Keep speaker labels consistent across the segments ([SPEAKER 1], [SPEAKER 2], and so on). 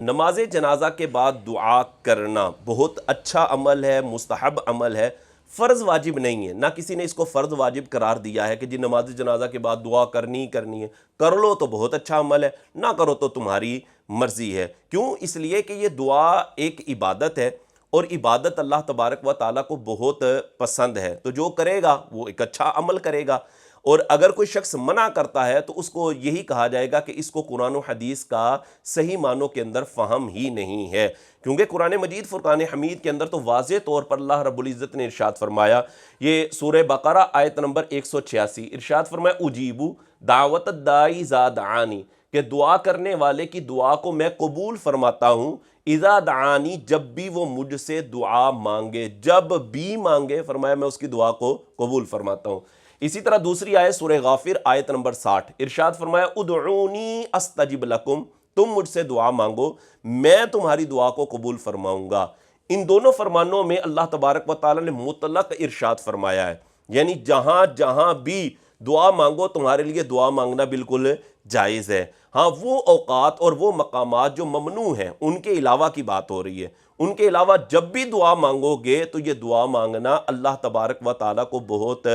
[SPEAKER 1] نماز جنازہ کے بعد دعا کرنا بہت اچھا عمل ہے، مستحب عمل ہے، فرض واجب نہیں ہے۔ نہ کسی نے اس کو فرض واجب قرار دیا ہے کہ جی نماز جنازہ کے بعد دعا کرنی ہی کرنی ہے، کر لو تو بہت اچھا عمل ہے، نہ کرو تو تمہاری مرضی ہے۔ کیوں؟ اس لیے کہ یہ دعا ایک عبادت ہے، اور عبادت اللہ تبارک و تعالیٰ کو بہت پسند ہے، تو جو کرے گا وہ ایک اچھا عمل کرے گا۔ اور اگر کوئی شخص منع کرتا ہے تو اس کو یہی کہا جائے گا کہ اس کو قرآن و حدیث کا صحیح معنوں کے اندر فہم ہی نہیں ہے، کیونکہ قرآن مجید فرقان حمید کے اندر تو واضح طور پر اللہ رب العزت نے ارشاد فرمایا، یہ سورہ بقرہ آیت نمبر 186، ارشاد فرمایا اجیبو دعوت الداعی اذا دعانی، کہ دعا کرنے والے کی دعا کو میں قبول فرماتا ہوں، اذا دعانی، جب بھی وہ مجھ سے دعا مانگے، جب بھی مانگے، فرمایا میں اس کی دعا کو قبول فرماتا ہوں۔ اسی طرح دوسری آیت سورہ غافر آیت نمبر 60، ارشاد فرمایا ادعونی استجب لکم، تم مجھ سے دعا مانگو میں تمہاری دعا کو قبول فرماؤں گا۔ ان دونوں فرمانوں میں اللہ تبارک و تعالیٰ نے مطلق ارشاد فرمایا ہے، یعنی جہاں جہاں بھی دعا مانگو تمہارے لیے دعا مانگنا بالکل جائز ہے۔ ہاں وہ اوقات اور وہ مقامات جو ممنوع ہیں ان کے علاوہ کی بات ہو رہی ہے، ان کے علاوہ جب بھی دعا مانگو گے تو یہ دعا مانگنا اللہ تبارک و تعالیٰ کو بہت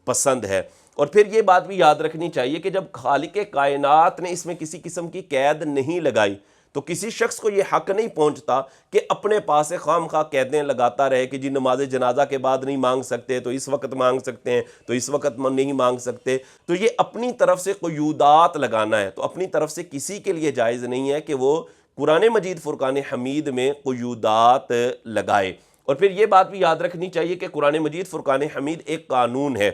[SPEAKER 1] پسند ہے۔ اور پھر یہ بات بھی یاد رکھنی چاہیے کہ جب خالق کائنات نے اس میں کسی قسم کی قید نہیں لگائی تو کسی شخص کو یہ حق نہیں پہنچتا کہ اپنے پاس خواہ مخواہ قیدیں لگاتا رہے کہ جی نماز جنازہ کے بعد نہیں مانگ سکتے تو اس وقت مانگ سکتے ہیں، تو اس وقت نہیں مانگ سکتے، تو یہ اپنی طرف سے قیودات لگانا ہے، تو اپنی طرف سے کسی کے لیے جائز نہیں ہے کہ وہ قرآن مجید فرقان حمید میں قیودات لگائے۔ اور پھر یہ بات بھی یاد رکھنی چاہیے کہ قرآن مجید فرقان حمید ایک قانون ہے،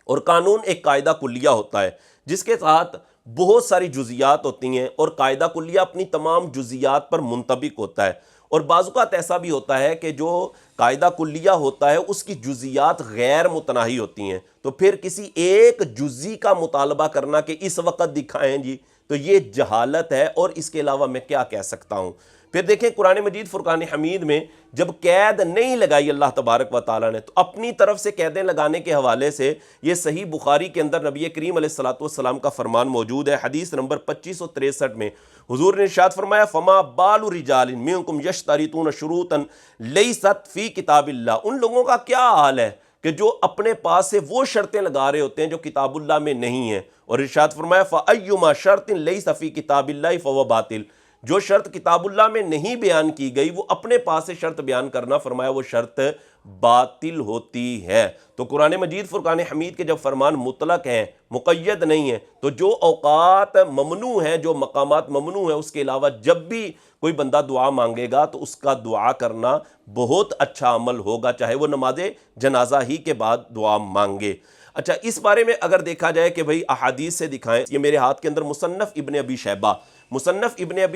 [SPEAKER 1] اور قانون ایک قاعدہ کلیہ ہوتا ہے جس کے ساتھ بہت ساری جزیات ہوتی ہیں، اور قاعدہ کلیہ اپنی تمام جزیات پر منطبق ہوتا ہے۔ اور بعض اوقات ایسا بھی ہوتا ہے کہ جو قاعدہ کلیہ ہوتا ہے اس کی جزیات غیر متناہی ہوتی ہیں، تو پھر کسی ایک جزی کا مطالبہ کرنا کہ اس وقت دکھائیں جی، تو یہ جہالت ہے، اور اس کے علاوہ میں کیا کہہ سکتا ہوں۔ پھر دیکھیں قرآن مجید فرقان حمید میں جب قید نہیں لگائی اللہ تبارک و تعالیٰ نے، تو اپنی طرف سے قیدیں لگانے کے حوالے سے یہ صحیح بخاری کے اندر نبی کریم علیہ الصلوۃ والسلام کا فرمان موجود ہے، حدیث نمبر 2563 میں حضور نے ارشاد فرمایا فما بال رجال منکم یشترطون شروطا لیست فی کتاب اللہ، ان لوگوں کا کیا حال ہے کہ جو اپنے پاس سے وہ شرطیں لگا رہے ہوتے ہیں جو کتاب اللہ میں نہیں ہیں، اور ارشاد فرمایا فَأَيُّمَا شَرْطٍ لَيْسَ فِي كِتَابِ اللَّهِ فَهُوَ بَاطِلٌ، جو شرط کتاب اللہ میں نہیں بیان کی گئی وہ اپنے پاس سے شرط بیان کرنا، فرمایا وہ شرط باطل ہوتی ہے۔ تو قرآن مجید فرقان حمید کے جب فرمان مطلق ہیں، مقید نہیں ہیں، تو جو اوقات ممنوع ہیں، جو مقامات ممنوع ہیں، اس کے علاوہ جب بھی کوئی بندہ دعا مانگے گا تو اس کا دعا کرنا بہت اچھا عمل ہوگا، چاہے وہ نماز جنازہ ہی کے بعد دعا مانگے۔ اچھا، اس بارے میں اگر دیکھا جائے کہ بھئی احادیث سے دکھائیں، یہ میرے ہاتھ کے اندر مصنف ابن ابی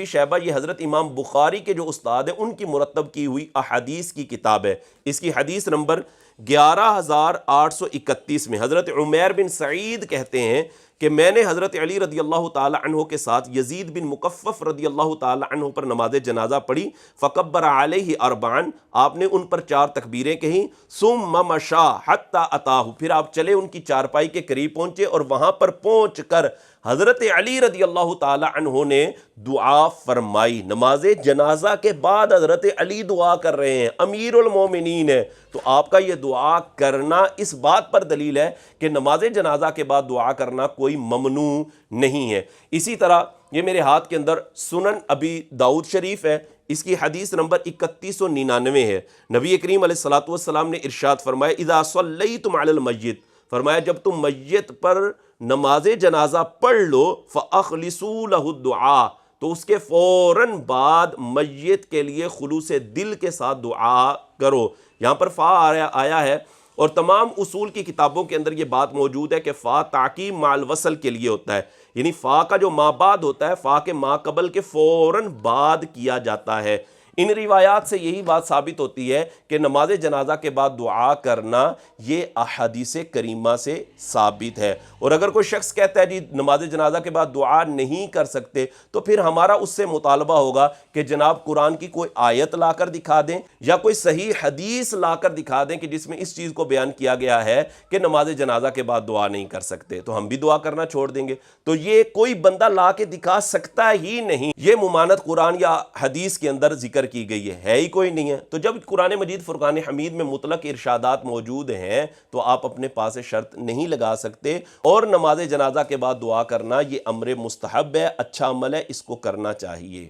[SPEAKER 1] شیبہ، یہ حضرت امام بخاری کے جو استاد ہیں ان کی مرتب کی ہوئی احادیث کی کتاب ہے۔ اس کی حدیث نمبر 11831 میں حضرت عمیر بن سعید کہتے ہیں کہ میں نے حضرت علی رضی اللہ تعالی عنہ کے ساتھ یزید بن مکفف رضی اللہ تعالی عنہ پر نماز جنازہ پڑھی، فکبر علیہ اربعن، آپ نے ان پر 4 تکبیریں کہیں، ثم مشى حتی اتاہ، پھر آپ چلے ان کی چارپائی کے قریب پہنچے، اور وہاں پر پہنچ کر حضرت علی رضی اللہ تعالی عنہ نے دعا فرمائی۔ نماز جنازہ کے بعد حضرت علی دعا کر رہے ہیں، امیر المومنین ہے، تو آپ کا یہ دعا کرنا اس بات پر دلیل ہے کہ نماز جنازہ کے بعد دعا کرنا کوئی ممنوع نہیں ہے۔ اسی طرح یہ میرے ہاتھ کے اندر سنن ابی داؤد شریف ہے، اس کی حدیث نمبر 3199 ہے، نبی کریم علیہ الصلوۃ والسلام نے ارشاد فرمایا اذا صلیتم علی المیت، فرمایا جب تم میت پر نماز جنازہ پڑھ لو فاخلصوا له الدعاء، تو اس کے فوراً بعد میت کے لیے خلوص دل کے ساتھ دعا کرو۔ یہاں پر فا آیا ہے، اور تمام اصول کی کتابوں کے اندر یہ بات موجود ہے کہ فا تعقیب مع الوصل کے لیے ہوتا ہے، یعنی فا کا جو ما بعد ہوتا ہے فا کے ما قبل کے فوراً بعد کیا جاتا ہے۔ ان روایات سے یہی بات ثابت ہوتی ہے کہ نماز جنازہ کے بعد دعا کرنا یہ احادیث کریمہ سے ثابت ہے۔ اور اگر کوئی شخص کہتا ہے جی نماز جنازہ کے بعد دعا نہیں کر سکتے، تو پھر ہمارا اس سے مطالبہ ہوگا کہ جناب قرآن کی کوئی آیت لا کر دکھا دیں یا کوئی صحیح حدیث لا کر دکھا دیں کہ جس میں اس چیز کو بیان کیا گیا ہے کہ نماز جنازہ کے بعد دعا نہیں کر سکتے، تو ہم بھی دعا کرنا چھوڑ دیں گے۔ تو یہ کوئی بندہ لا کے دکھا سکتا ہی نہیں، یہ ممانعت قرآن یا حدیث کے اندر ذکر کی گئی ہے ہی کوئی نہیں ہے۔ تو جب قرآن مجید فرقان حمید میں مطلق ارشادات موجود ہیں تو آپ اپنے پاس شرط نہیں لگا سکتے، اور نماز جنازہ کے بعد دعا کرنا یہ امر مستحب ہے، اچھا عمل ہے، اس کو کرنا چاہیے۔